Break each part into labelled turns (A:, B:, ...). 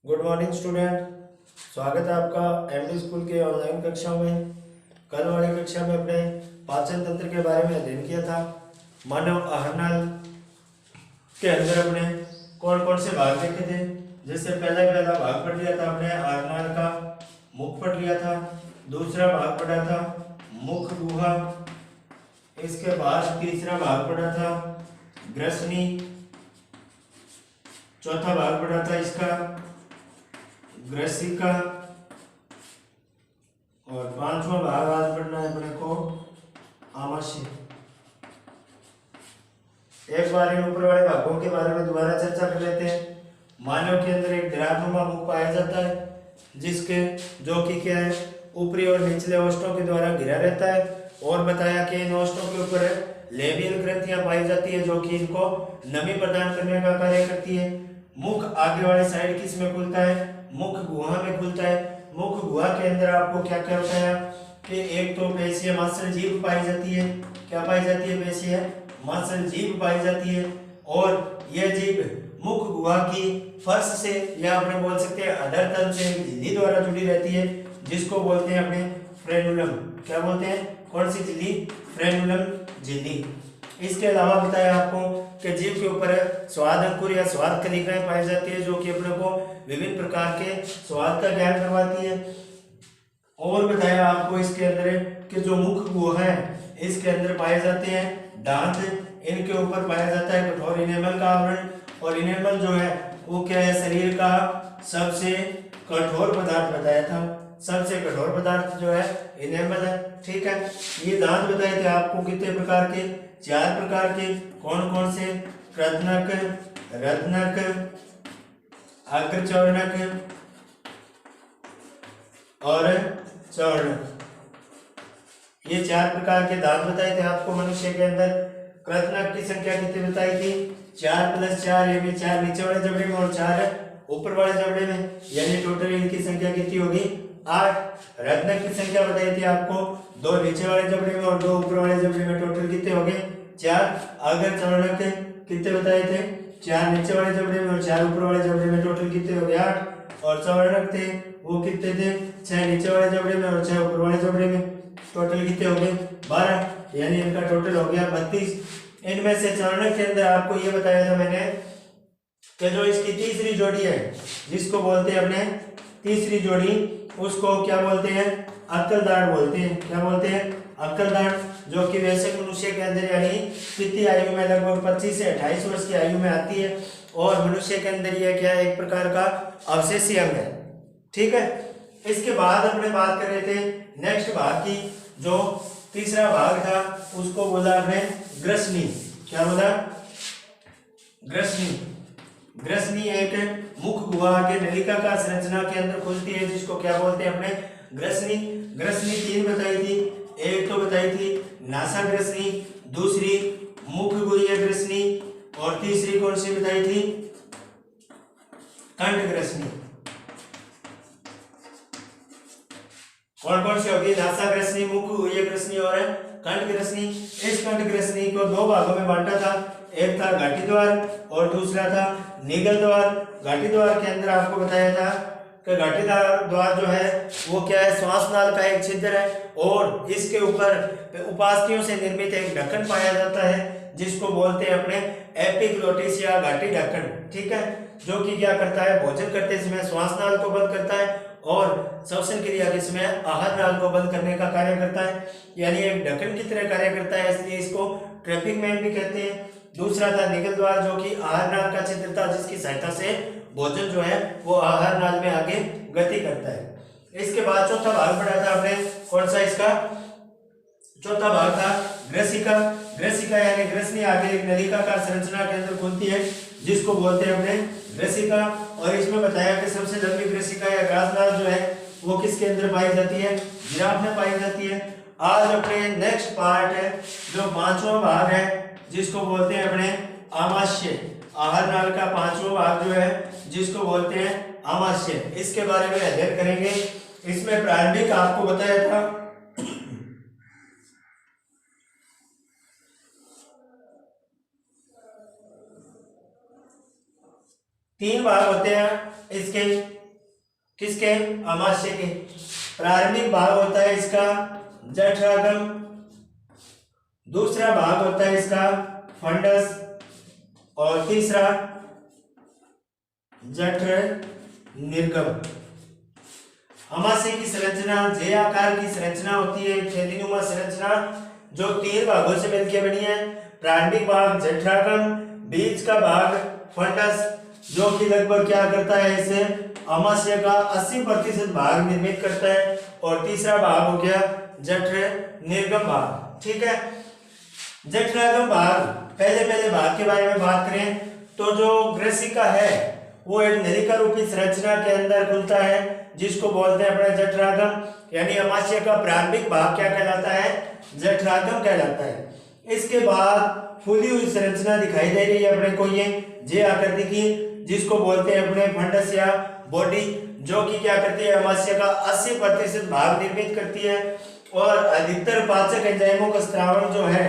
A: Good morning student. स्वागत है आपका एमडी स्कूल के ऑनलाइन कक्षाओं में। कल वाली कक्षा में अपने पाचन तंत्र के बारे में अध्ययन किया था। मानव आहार नाल के अंदर अपने कौन कौन से भाग देखे थे। जैसे पहला भाग पढ़ लिया था अपने आहार नाल का, मुख पढ़ लिया था। दूसरा भाग पढ़ा था मुख गुहा। इसके बाद तीसरा भाग पढ़ा था ग्रसनी। चौथा भाग पढ़ा था इसका ग्रसिका। और पांचवा भाग आज पढ़ना है अपने को आमाशय। एक बार इन ऊपर वाले भागों के बारे में दोबारा चर्चा कर लेते हैं। मानव के अंदर एक दरारनुमा मुख पाया जाता है, जिसके जो कि क्या है, ऊपरी और निचले ओष्ठों के द्वारा घिरा रहता है। और बताया कि इन ओष्ठों के ऊपर लेबियल ग्रंथियां पाई जाती है, जो कि इनको नमी प्रदान करने का कार्य करती है। मुख आगे वाली साइड किस में खुलता है? मुख गुहा में खुलता है। मुख गुहा के अंदर आपको क्या क्या होता है कि एक तो पेशीय मांसल जीभ पाई जाती है। क्या पाई जाती है? पेशीय मांसल जीभ पाई जाती है। और यह जीभ मुख गुहा की फर्श से या अपने बोल सकते हैं अधर तल से झिल्ली द्वारा जुड़ी रहती है, जिसको बोलते हैं अपने फ्रेनुलम। क्या बोलते हैं? कौन सी झिल्ली? फ्रेनुलम झिल्ली। इसके अलावा बताया आपको कि जीभ के ऊपर स्वाद अंकुर या स्वाद कलिकाएं पाई जाती है, जो कि अपने को विभिन्न प्रकार के स्वाद का ज्ञान करवाती है। और बताया आपको इसके अंदर कि जो मुख गुहा है, इसके अंदर पाए जाते हैं दांत। इनके ऊपर पाया जाता है कठोर इनेमल का आवरण। और इनेमल जो है वो क्या है? शरीर का सबसे कठोर पदार्थ बताया था। सबसे कठोर पदार्थ जो है इनेमल है। ठीक है। ये दांत बताए थे आपको कितने प्रकार के? 4 प्रकार के। कौन कौन से? कृदनक, रत्नक, अग्रचौर्णक और चौर्णक। ये 4 प्रकार के दांत बताए थे आपको मनुष्य के अंदर। कृदनक की संख्या कितनी बताई थी? 4 + 4, ये भी 4 नीचे वाले जबड़े में और 4 ऊपर वाले जबड़े में, यानी टोटल इनकी संख्या कितनी होगी? 8। रत्नक की संख्या बताई थी आपको 2 नीचे वाले जबड़े में और 2 ऊपर वाले जबड़े में, टोटल कितने हो गए? 4। अगर चौर्णक कितने बताए थे? 4 नीचे वाले जबड़े में और 4 ऊपर वाले जबड़े में, टोटल कितने हो गए? 8। और चौर्णक थे वो कितने थे? 6 नीचे वाले जबड़े में और 6 ऊपर वाले जबड़े में, टोटल कितने हो गए? 12। यानी इनका टोटल हो गया 32। इनमें से चौर्णक के अंदर आपको ये बताया था मैंने कि जो इसकी तीसरी जोड़ी है, जिसको बोलते हैं अपने तीसरी जोड़ी, उसको क्या बोलते हैं? अक्कलदाढ़ बोलते हैं। क्या बोलते हैं? अक्कलदाढ़। जो कि वयस्क मनुष्य के अंदर यानी कितनी आयु में, लगभग 25 से 28 वर्ष की आयु में आती है। और मनुष्य के अंदर यह क्या है? एक प्रकार का अवशेषीय अंग है। ठीक है। इसके बाद अपने बात कर रहे थे नेक्स्ट भाग की। जो तीसरा भाग था उसको बोला हमने ग्रसनी। क्या बोला? ग्रसनी। ग्रसनी एक मुख गुहा के नलिकाकार संरचना के अंदर खुलती है, जिसको क्या बोलते हैं अपने? ग्रसनी। ग्रसनी 3 बताई थी। एक तो बताई थी नासा ग्रसनी, दूसरी मुख गुहा ग्रसनी, और तीसरी कौन सी बताई थी? कंठ ग्रसनी। कौन कौन सी होगी? नासा ग्रसनी, मुख गुहा ग्रसनी और कंठ ग्रसनी। इस कंठ ग्रसनी को 2 भागों में बांटा था। एक था घाटी द्वार और दूसरा था निगल द्वार। घाटी द्वार के अंदर आपको बताया था कि घाटी द्वार जो है वो क्या है? श्वास नाल का एक छिद्र है, और इसके ऊपर उपास्थियों से निर्मित एक ढक्कन पाया जाता है, जिसको बोलते हैं अपने एपिग्लोटिस या घाटी ढक्कन। ठीक है। जो कि क्या करता है? भोजन करते समय श्वास नाल को बंद करता है और श्वसन क्रिया के समय आहार नाल को बंद करने का कार्य करता है, यानी एक ढक्कन की तरह कार्य करता है, इसलिए इसको ट्रैपिंग मैन भी कहते हैं। दूसरा था निगल द्वार, जो कि आहार नाल का छिद्र था, जिसकी सहायता से भोजन जो है वो आहार नाल में आगे गति करता है। इसके बाद चौथा भाग पढ़ा था हमने। कौन सा इसका? चौथा भाग था ग्रसिका। ग्रसिका यानी ग्रसनी आगे एक नलिकाकार संरचना के अंदर खुलती है, जिसको बोलते हैं अपने ग्रसिका। और इसमें बताया कि सबसे लंबी ग्रसिका या ग्रासनाल जो है वो किसके अंदर पाई जाती है? जिराफ में पाई जाती है। आज अपने नेक्स्ट पार्ट है जो 5वां भाग है, जिसको बोलते हैं अपने आमाशय। आहार नाल का 5वां भाग जो है, जिसको बोलते हैं आमाशय, इसके बारे में अध्ययन करेंगे। इसमें प्रारंभिक आपको बताया था तीन भाग होते हैं इसके, किसके, अमाशय के। प्रारंभिक भाग होता है इसका जठरागम, दूसरा भाग होता है इसका फंडस, और तीसरा जठर निर्गम। अमाशय की संरचना जे आकार की संरचना होती है, थैलीनुमा संरचना, जो तीन भागों से मिलकर बनी है। प्रारंभिक भाग जठरागम, बीच का भाग फंडस, जो कि लगभग क्या करता है, इसे अमाशय का 80% भाग निर्मित करता है, और तीसरा भाग हो गया जठर निर्गम भाग। ठीक है, जठरागम भाग, पहले भाग के बारे में बात करें तो जो ग्रसिका है वो एक नलिका रूपी संरचना के अंदर खुलता है, जिसको बोलते हैं अपना जठरागम, यानी अमाशय का प्रारंभिक भाग क्या कहलाता है, जठरागम कहलाता है। इसके बाद फूली हुई संरचना दिखाई दे रही है अपने को, ये जे आकृति की, जिसको बोलते हैं अपने फंडस या बॉडी, जो कि क्या करती है, अमाशय का 80% भाग निर्मित करती है, और अधिकतर पाचक एंजाइमों का स्त्रावण जो है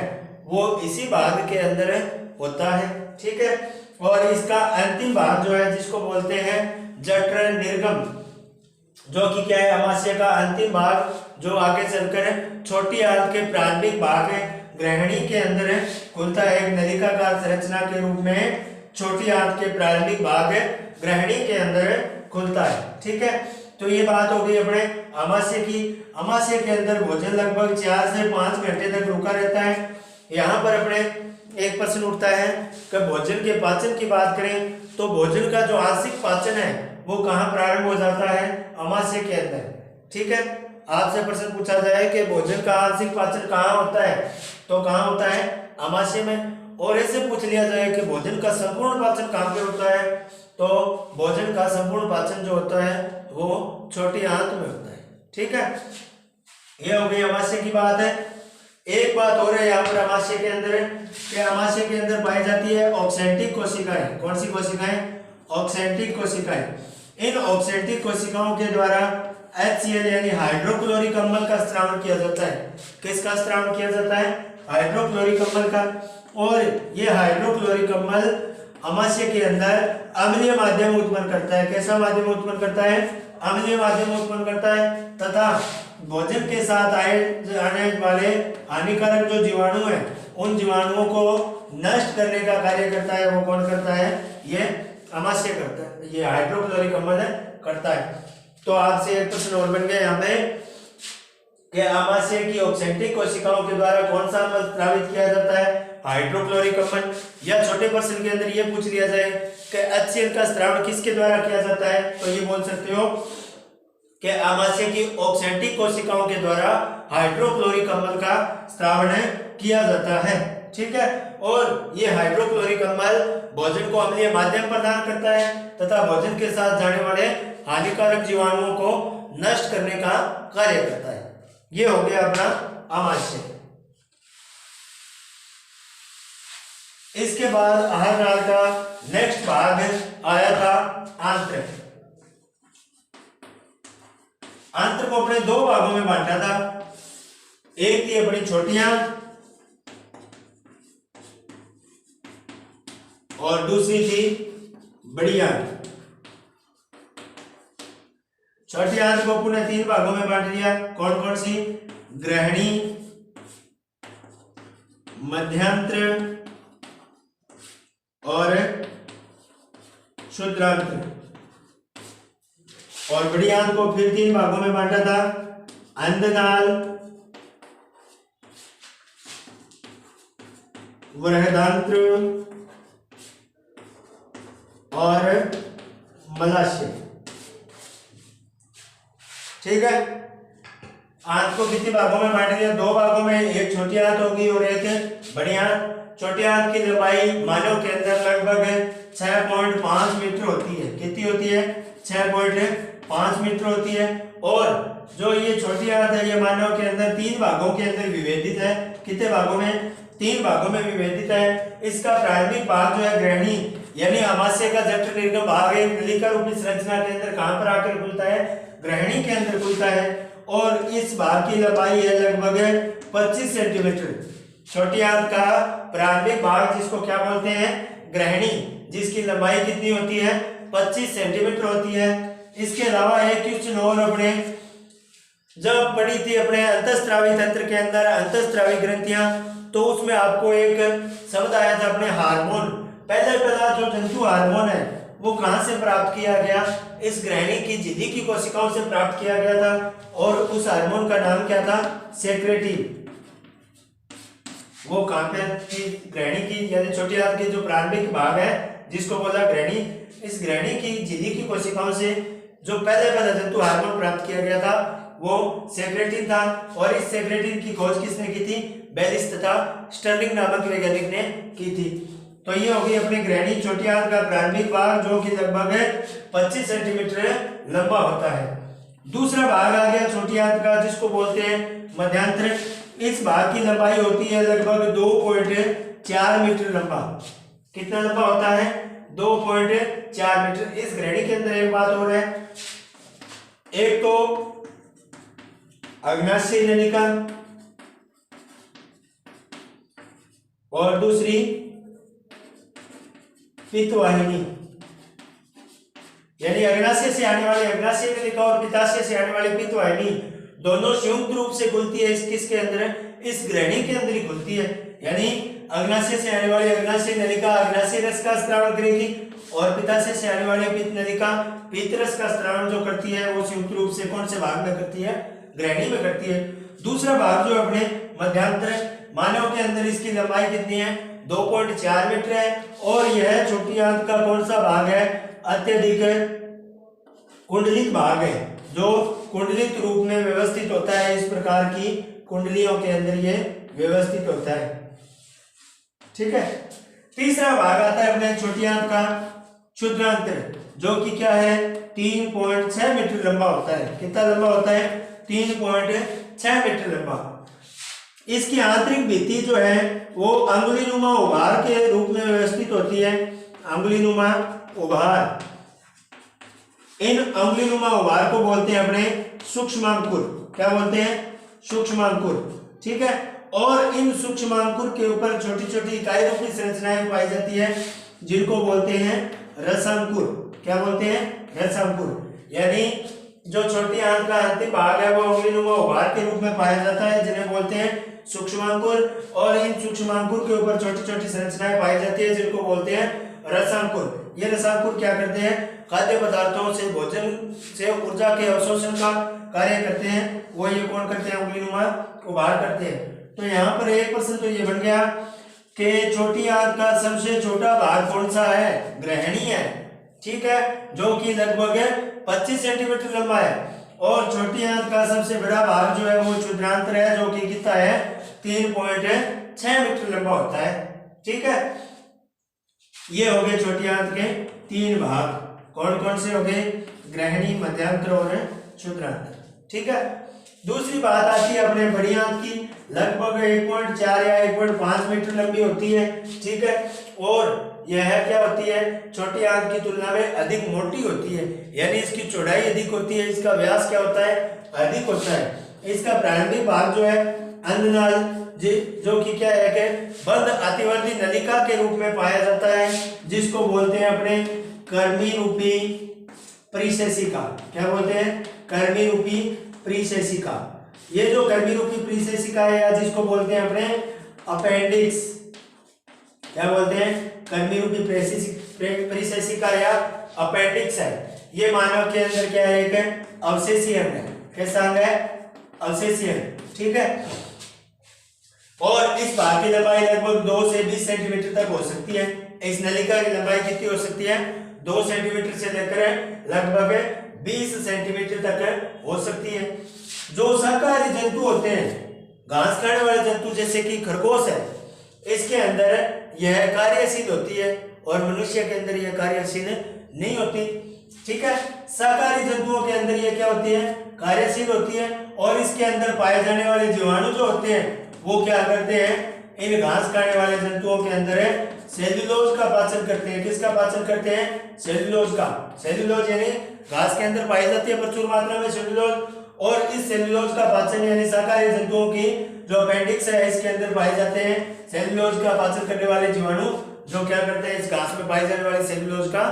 A: वो इसी भाग के अंदर होता है। ठीक है, और इसका अंतिम भाग जो है जिसको बोलते हैं जठर निर्गम, जो कि क्या है, अमाशय का अंतिम भाग, जो आगे चलकर छोटी आंत के प्रारंभिक भाग ग्रहणी के अंदर खुलता है, एक नलिकाकार संरचना के रूप में छोटी आंत के प्रारंभिक भाग ग्रहणी के अंदर खुलता है। ठीक है, तो ये बात हो गई अपने अमाशय की। अमाशय के अंदर भोजन लगभग 4 से 5 घंटे तक रुका रहता है। यहाँ पर अपने एक प्रश्न उठता है कि भोजन के पाचन की बात करें तो भोजन का जो आंशिक पाचन है वो कहाँ प्रारंभ हो जाता है, अमाशय के अंदर। ठीक है, आपसे प्रश्न पूछा जाए कि भोजन का आंशिक पाचन कहाँ होता है, तो कहाँ होता है, अमाशय में। और ऐसे पूछ लिया जाए कि भोजन का संपूर्ण पाचन कहाँ पे होता है, तो भोजन का संपूर्ण पाचन जो होता है वो छोटी आंत में होता है। ठीक है, ये हो गई अमाशय की बात है। एक बात और है यहाँ पर अमाशय के अंदर, कि अमाशय के अंदर पाई जाती है ऑक्सेंटिक कोशिकाएं। कौन सी कोशिकाएं, ऑक्सेंटिक कोशिकाएं। इन ऑक्सेंटिक कोशिकाओं के द्वारा HCl यानी हाइड्रोक्लोरिक अम्ल का स्त्रावण किया जाता है। किसका स्त्रावण किया जाता है, हाइड्रोक्लोरिक अम्ल का। और ये हाइड्रोक्लोरिक अम्ल अमाशय के अंदर अम्लीय माध्यम उत्पन्न करता है। कैसा माध्यम उत्पन्न करता है, अम्लीय माध्यम उत्पन्न करता है, तथा भोजन के साथ आने वाले हानिकारक जो जीवाणु है उन जीवाणुओं को नष्ट करने का कार्य करता है। वो कौन करता है, ये अमाशय करता है, ये हाइड्रोक्लोरिक अम्ल करता है। तो आपसे एक प्रश्न और बन गया यहाँ पे कि अमाशय की ऑक्सेंटिक कोशिकाओं के द्वारा कौन सा अम्ल स्रावित किया जाता है, हाइड्रोक्लोरिक अम्ल। या छोटे प्रश्न के अंदर ये पूछ लिया जाए कि HCl का स्रावण किसके द्वारा किया जाता है, तो ये बोल सकते हो कि अमाशय की ऑक्सेंटिक कोशिकाओं के द्वारा हाइड्रोक्लोरिक अम्ल का स्रावण किया जाता है। ठीक है, और ये हाइड्रोक्लोरिक अम्ल भोजन को अम्लीय माध्यम प्रदान करता है तथा भोजन के साथ जाने वाले हानिकारक जीवाणुओं को नष्ट करने का कार्य करता है। ये हो गया अपना अमाशय। इसके बाद आहार नाल का नेक्स्ट भाग आया था आंत्र। आंत्र को अपने दो भागों में बांटा था। एक थी अपनी छोटी आंत और दूसरी थी बड़ी आंत। छोटी आंत को पुनः 3 भागों में बांट दिया। कौन कौन सी, ग्रहणी, मध्यांत्र और क्षुद्रांत्र। और बड़ी आंत को फिर 3 भागों में बांटा था, अंधनाल, बृहदांत्र और मलाशय। ठीक है, आंत को कितने भागों में बांट दिया, 2 भागों में, एक छोटी आंत होगी और एक बड़ी आंत। छोटी आंत की लंबाई मानव के अंदर लगभग 6.5 मीटर होती है। कितनी होती है, 6.5 मीटर होती है। और जो ये छोटी आंत है ये मानव के अंदर 3 भागों के अंदर विभेदित है। कितने भागों में, 3 भागों में विभेदित है। इसका प्रारंभिक भाग जो है ग्रहणी यानी अमाशय का जठर निर्गम भाग है, नलिका रूपी संरचना के अंदर कहां पर आकर खुलता है, ग्रहणी के अंदर खुलता है। और इस भाग की लंबाई है लगभग 25 सेंटीमीटर। छोटी आंत का प्रारंभिक भाग जिसको क्या बोलते हैं, ग्रहणी, जिसकी लंबाई कितनी होती है, 25 सेंटीमीटर होती है। इसके अलावा एक क्वेश्चन और अपने जब पढ़ी थी अपने अंतःस्रावी तंत्र के अंदर अंतःस्रावी ग्रंथियां, तो उसमें आपको एक शब्द आया था अपने हार्मोन। पहला जो जंतु हार्मोन है वो कहां से प्राप्त किया गया? इस ग्रहणी की झिल्ली की कोशिकाओं से प्राप्त किया गया था और उस हार्मोन का नाम क्या था? सेक्रेटिन। वो कहां पे थी? ग्रहणी की यानी छोटी आंत के जो प्रारंभिक भाग है जिसको बोला ग्रहणी, इस ग्रहणी की झिल्ली की कोशिकाओं से जो पहला जंतु हार्मोन प्राप्त किया गया था वो सेक्रेटिन था। और इस सेक्रेटिन की खोज किसने की थी? बेलिस तथा स्टर्लिंग नामक वैज्ञानिक ने की थी। तो ये होगी अपनी ग्रहणी छोटी आंत का प्रारंभिक भाग जो कि लगभग 25 सेंटीमीटर लंबा होता है। दूसरा भाग आ गया छोटी आंत का जिसको बोलते हैं मध्यांतर। इस भाग की लंबाई होती है लगभग 2.4 मीटर लंबा। कितना लंबा होता है? 2.4 मीटर। इस ग्रहणी के अंदर एक बात और है, एक तो अग्नाशय नलिका और दूसरी पित्तवाहिनी। यानी अग्नाशय से आने वाली अग्नाशय नलिका और पित्ताशय से आने वाली पित्तवाहिनी दोनों संयुक्त रूप से खुलती है। किसके अंदर? इस ग्रहणी के अंदर ही खुलती है। यानी अग्नाशय से आने वाली अग्नाशय नलिका अग्नाशय रस का स्रावन करेगी और पित्ताशय से आने वाली पित्त नलिका पित्त रस का स्रावन जो करती है वो संयुक्त रूप से कौन से भाग में करती है? ग्रहणी में करती है। दूसरा भाग जो अपने मध्यांतर है, मानव के अंदर इसकी लंबाई कितनी है? 2.4 मीटर है। और यह छोटी आंत का कौन सा भाग है? अत्यधिक कुंडलित भाग है जो कुंडलित रूप में व्यवस्थित होता है। इस प्रकार की कुंडलियों के अंदर ये व्यवस्थित होता है। ठीक है। तीसरा भाग आता है अपने छोटी आंत का क्षुद्रांतर जो कि क्या है? 3.6 मीटर लंबा होता है। कितना लंबा होता है? 3.6 मीटर लंबा। इसकी आंतरिक भित्ति जो है वो अंगुलीनुमा उभार के रूप में व्यवस्थित होती है। अंगुलीनुमा उभार। इन अंगुलीनुमा उभार को बोलते हैं अपने सूक्ष्मांकुर। क्या बोलते हैं? सूक्ष्मांकुर। ठीक है। और इन सूक्ष्मांकुर के ऊपर छोटी छोटी इकाई रूपी संरचनाएं पाई जाती है जिनको बोलते हैं रसांकुर। क्या बोलते हैं? रसांकुर। यानी जो छोटी आंत का अंतिम भाग है वो अंगुलीनुमा उभार के रूप में पाया जाता है जिन्हें बोलते हैं सूक्ष्मांकुर। और इन सूक्ष्मांकुर के ऊपर छोटी छोटी संरचनाएं पाई जाती है जिनको बोलते हैं रसांकुर। ये रसांकुर क्या करते हैं? खाद्य पदार्थों से भोजन से ऊर्जा के अवशोषण का कार्य करते हैं। वो ये कौन करते हैं? अंगुलीनुमा उभार करते हैं। तो यहाँ पर एक प्रश्न तो ये बन गया कि छोटी आंत का सबसे छोटा भाग कौन सा है? ग्रहणी है। ठीक है। जो कि लगभग 25 सेंटीमीटर लंबा है। और छोटी आंत का सबसे बड़ा भाग जो है वो क्षुद्रांतर है जो कि कितना है? 3.6 मीटर लंबा होता है। ठीक है। ये हो गए छोटी आंत के 3 भाग। कौन कौन से हो गए? ग्रहणी, मध्यांतर और क्षुद्रांतर। ठीक है। दूसरी बात आती है अपने बड़ी आंत की। लगभग 1.4 या 1.5 मीटर लंबी होती है। ठीक है। और यह क्या होती है? छोटी आंत की तुलना में अधिक मोटी होती है। यानी इसकी चौड़ाई अधिक होती है। इसका व्यास क्या होता है? अधिक होता है। इसका प्रारंभिक भाग जो है अंधनाल जो कि क्या है कि बंद अतिवर्ती नलिका के रूप में पाया जाता है जिसको बोलते हैं अपने कर्मी रूपी परिशेषिका। क्या बोलते हैं? कर्मी रूपी परिशेषिका। ये जो कर्मी रूपी परिशेषिका है या जिसको बोलते हैं अपने अपेंडिक्स। क्या बोलते हैं? कर्मी रूपी परिशेषिका या अपेंडिक्स है। ये मानव के अंदर क्या है? एक अवशेषीय अंग है। कैसा अंग है? अवशेषीय अंग। ठीक है। और इस भाग की लंबाई लगभग 2 से 20 सेंटीमीटर तक हो सकती है। इस नलिका की लंबाई कितनी हो सकती है? 2 सेंटीमीटर से लेकर लगभग 20 सेंटीमीटर तक हो सकती है। जो शाकाहारी जंतु होते हैं, घास खाने वाले जंतु जैसे कि खरगोश है, इसके अंदर यह कार्यशील होती है और मनुष्य के अंदर यह कार्यशील नहीं होती। ठीक है। शाकाहारी जंतुओं के अंदर यह क्या होती है? कार्यशील होती है। और इसके अंदर पाए जाने वाले जीवाणु जो होते हैं वो क्या करते हैं? इन घास खाने वाले जंतुओं के अंदर सेल्यूलोज का पाचन करते हैं। किसका पाचन करते हैं? सेल्यूलोज का। सेल्यूलोज यानी घास के अंदर पाई जाती है प्रचुर मात्रा में सेल्यूलोज। और इस सेल्यूलोज का पाचन यानी शाकाहारी जंतुओं की जो अपेंडिक्स है इसके अंदर पाए जाते हैं सेल्यूलोज का पाचन करने वाले जीवाणु जो क्या करते हैं? इस घास में पाई जाने वाले सेल्यूलोज का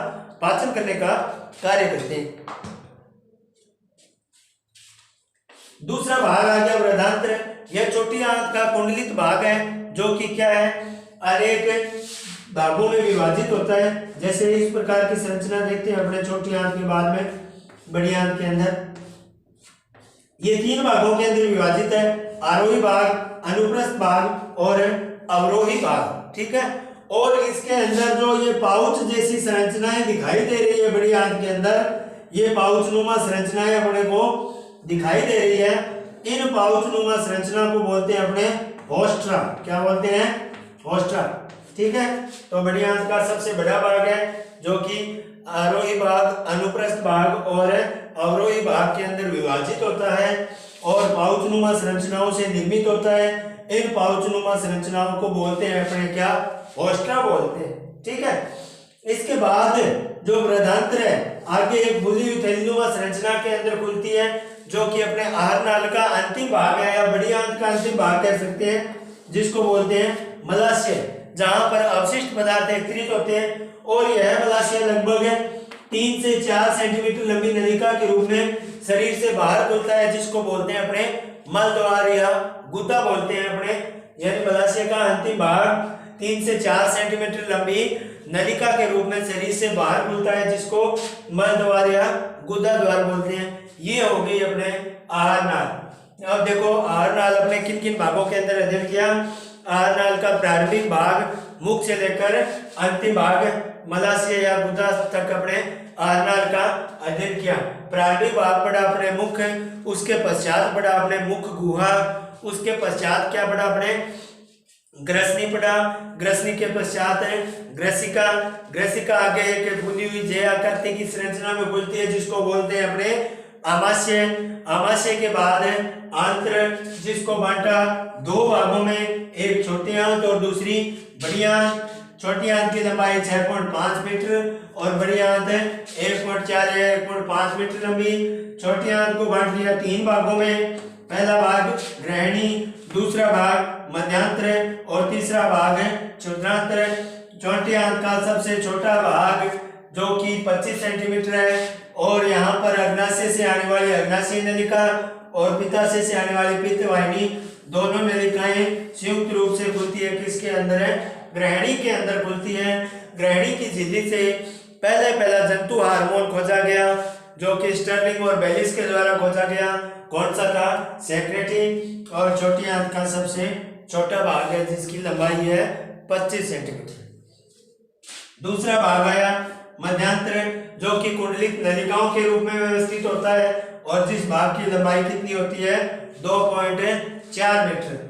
A: पाचन करने का कार्य करते हैं। दूसरा भाग आ गया बृहदांत्र। यह छोटी आंत का कुंडलित भाग है जो कि क्या है, अनेक भागों में विभाजित होता है। जैसे इस प्रकार की संरचना देखते हैं अपने छोटी आंत के बाद में बड़ी आंत के अंदर। ये 3 भागों के अंदर विभाजित है, आरोही भाग, अनुप्रस्थ भाग और अवरोही भाग। ठीक है। और इसके अंदर जो ये पाउच जैसी संरचनाएं दिखाई दे रही है बड़ी आंत के अंदर, ये पाउच नुमा संरचनाएं अपने को दिखाई दे रही है। इन पाउच नुमा संरचना को बोलते हैं अपने होस्ट्रा। क्या बोलते हैं? होस्ट्रा। ठीक है। तो बड़ी आंत का सबसे बड़ा भाग है जो कि आरोही भाग, अनुप्रस्थ भाग और अवरोही भाग के अंदर विभाजित होता है और पाउच नुमा संरचनाओं से निर्मित होता है। इन पाउच नुमा संरचनाओं को बोलते हैं अपने क्या? होस्ट्रा बोलते हैं। ठीक है। इसके बाद जो बृहदांत्र है आगे एक बुली हुई थैलीनुमा संरचना के अंदर खुलती है जो कि अपने आहार नाल का अंतिम भाग है या बड़ी आंत का अंतिम भाग कह सकते हैं, जिसको बोलते हैं मलाशय, जहां पर अवशिष्ट पदार्थ एकत्रित होते हैं। और यह मलाशय लगभग 3 से 4 सेंटीमीटर लंबी नलिका के रूप में शरीर से बाहर खुलता है, जिसको बोलते हैं अपने मल द्वार या गुदा बोलते हैं अपने। यानी मलाशय का अंतिम भाग 3 से 4 सेंटीमीटर लंबी नलिका के रूप में शरीर से बाहर खुलता है, जिसको मल द्वार या गुदा द्वार बोलते हैं। ये हो गई अपने आहार नाल। अब देखो आहार नाल अपने किन किन भागों के अंदर अध्ययन किया। आहार नाल का प्रारंभिक भाग मुख से लेकर अंतिम भाग मलाशय या गुदा तक अपने आहार नाल का अध्ययन किया। प्रारंभिक भाग पढ़ा अपने मुख, उसके पश्चात पढ़ा अपने मुख गुहा, उसके पश्चात क्या पढ़ा अपने ग्रसनी पढ़ा, ग्रसनी के पश्चात है ग्रसिका, ग्रसिका आगे एक फूली हुई जय आकृति की संरचना में खुलती है, जिसको बोलते हैं अपने आमाशय। आमाशय के बाद है आंत्र, जिसको बांटा 2 भागों में, एक छोटी आंत और दूसरी बड़ी आंत। छोटी आंत की लंबाई 6.5 मीटर और बड़ी आंत है 1.4 या 1.5 मीटर लंबी। छोटी आंत को बांट लिया 3 भागों में। पहला भाग ग्रहणी, दूसरा भाग मध्यांत्र और तीसरा भाग है क्षुद्रांत्र। छोटी आंत का सबसे छोटा भाग जो कि 25 सेंटीमीटर है और यहाँ पर अग्नाशय से आने वाली अग्नाशय नलिका और पित्ताशय से आने वाली पित्त वाहिनी दोनों नलिकाएं संयुक्त रूप से खुलती है। किसके अंदर है? ग्रहणी के अंदर खुलती है। ग्रहणी की झिल्ली से पहला जंतु हार्मोन खोजा गया जो कि स्टर्लिंग और बेलिस के द्वारा खोजा गया। कौन सा था? सेक्रेटिन। और छोटी आंत का सबसे छोटा भाग है जिसकी लंबाई है 25 सेंटीमीटर। दूसरा भाग आया मध्यांत्र, जो कि कुंडलित नलिकाओं के रूप में व्यवस्थित होता है और जिस भाग की लंबाई कितनी होती है? 2.4 मीटर।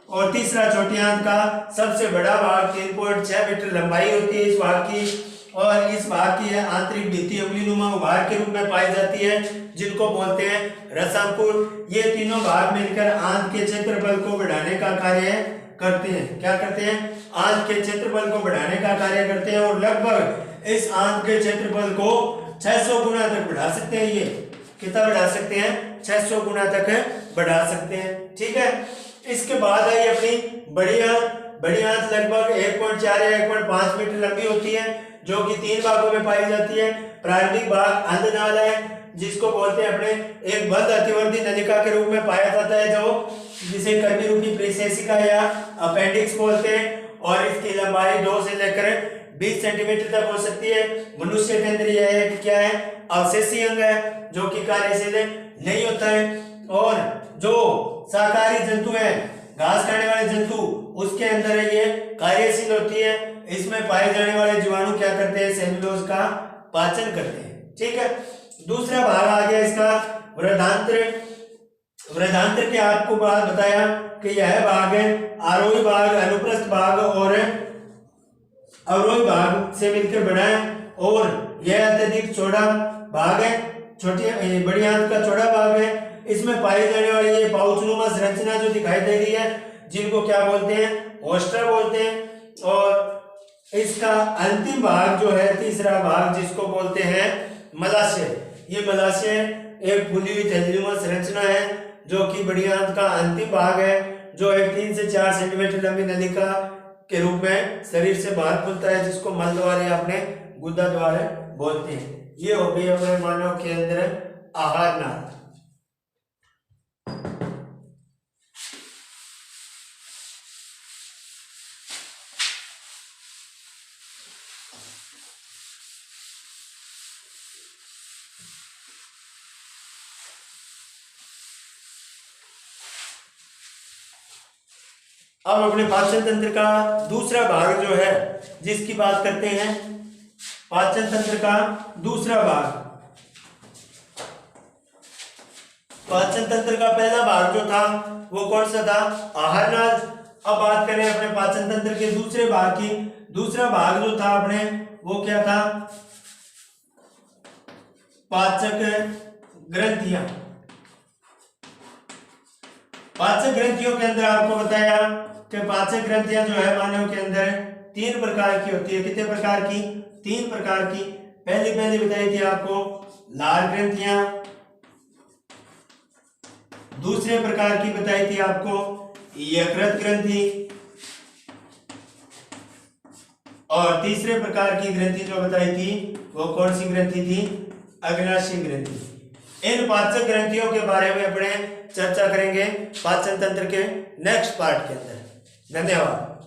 A: और तीसरा छोटी आंत का सबसे बड़ा भाग 3.6 मीटर लंबाई होती है इस भाग की। और इस भाग की आंतरिक भित्ति उंगलीनुमा उभार के रूप में पाई जाती है, जिनको बोलते हैं रसांकुर। ये तीनों भाग मिलकर आंत के क्षेत्रफल को बढ़ाने का कार्य करते हैं। क्या करते हैं? आंत के क्षेत्रफल को बढ़ाने का कार्य करते हैं और लगभग इस आंत के क्षेत्रफल को 600 गुना तक बढ़ा सकते हैं। ये कितना बढ़ा सकते हैं? 600 गुना तक बढ़ा सकते हैं। ठीक है। इसके बाद आई अपनी बड़ी आंत। बड़ी आंत लगभग 1.4 या 1.5 मीटर लंबी होती है, जो कि 3 भागों में पाई जाती है। प्रारंभिक भाग अंधनाल है, जिसको बोलते हैं अपने एक बंद अतिवर्ती नलिका के रूप में पाया जाता है, जो जिसे कर्मी रूपी प्रीसेसिका या अपेंडिक्स बोलते हैं। और इसकी लंबाई 2 से लेकर 20 सेंटीमीटर तक हो सकती है। मनुष्य के अंदर यह है कि क्या है? अवशेषी अंग है जो कि कार्यशील नहीं होता है। और जो शाकाहारी जंतु है, घास खाने वाले जंतु, उसके अंदर ये कार्यशील होती है। इसमें पाए जाने वाले जीवाणु क्या करते हैं? सेलुलोज का पाचन करते हैं। ठीक है। दूसरा भाग आ गया इसका वृहदांत्र। वृहदांत्र के आपको बात बताया कि यह भाग है आरोही भाग, अनुप्रस्थ भाग और अवरोही भाग से मिलकर बना है और यह अत्यधिक चौड़ा भाग है। छोटी बड़ी आंत का चौड़ा भाग है। इसमें पाई जाने वाली ये पाउचनुमा संरचना जो दिखाई दे रही है, जिनको क्या बोलते हैं? होस्ट्रा बोलते हैं। और इसका अंतिम भाग जो है तीसरा भाग, जिसको बोलते हैं मलाशय। ये मलाशय एक फूली हुई थैलीनुमा संरचना है जो कि बड़ी आंत का अंतिम भाग है, जो एक 3 से 4 सेंटीमीटर लंबी नलिका के रूप में शरीर से बाहर खुलता है, जिसको मल द्वार या अपने गुदा द्वार बोलते हैं। ये हो गई अपने मानव के अंदर आहार नाल। अब अपने पाचन तंत्र का दूसरा भाग जो है जिसकी बात करते हैं, पाचन तंत्र का दूसरा भाग। पाचन तंत्र का पहला भाग जो था वो कौन सा था? आहार नाल। अब बात करें अपने पाचन तंत्र के दूसरे भाग की। दूसरा भाग जो था अपने वो क्या था? पाचक ग्रंथियां। पाचक ग्रंथियों के अंदर आपको बताया कि पाचक ग्रंथियां जो है मानव के अंदर 3 प्रकार की होती है। कितने प्रकार की? 3 प्रकार की। पहली बताई थी आपको लाल ग्रंथियां, दूसरे प्रकार की बताई थी आपको यकृत ग्रंथि, और तीसरे प्रकार की ग्रंथि जो बताई थी वो कौन सी ग्रंथि थी? अग्नाशय ग्रंथि। इन पाचक ग्रंथियों के बारे में अपने चर्चा करेंगे पाचन तंत्र के नेक्स्ट पार्ट के अंदर। धन्यवाद।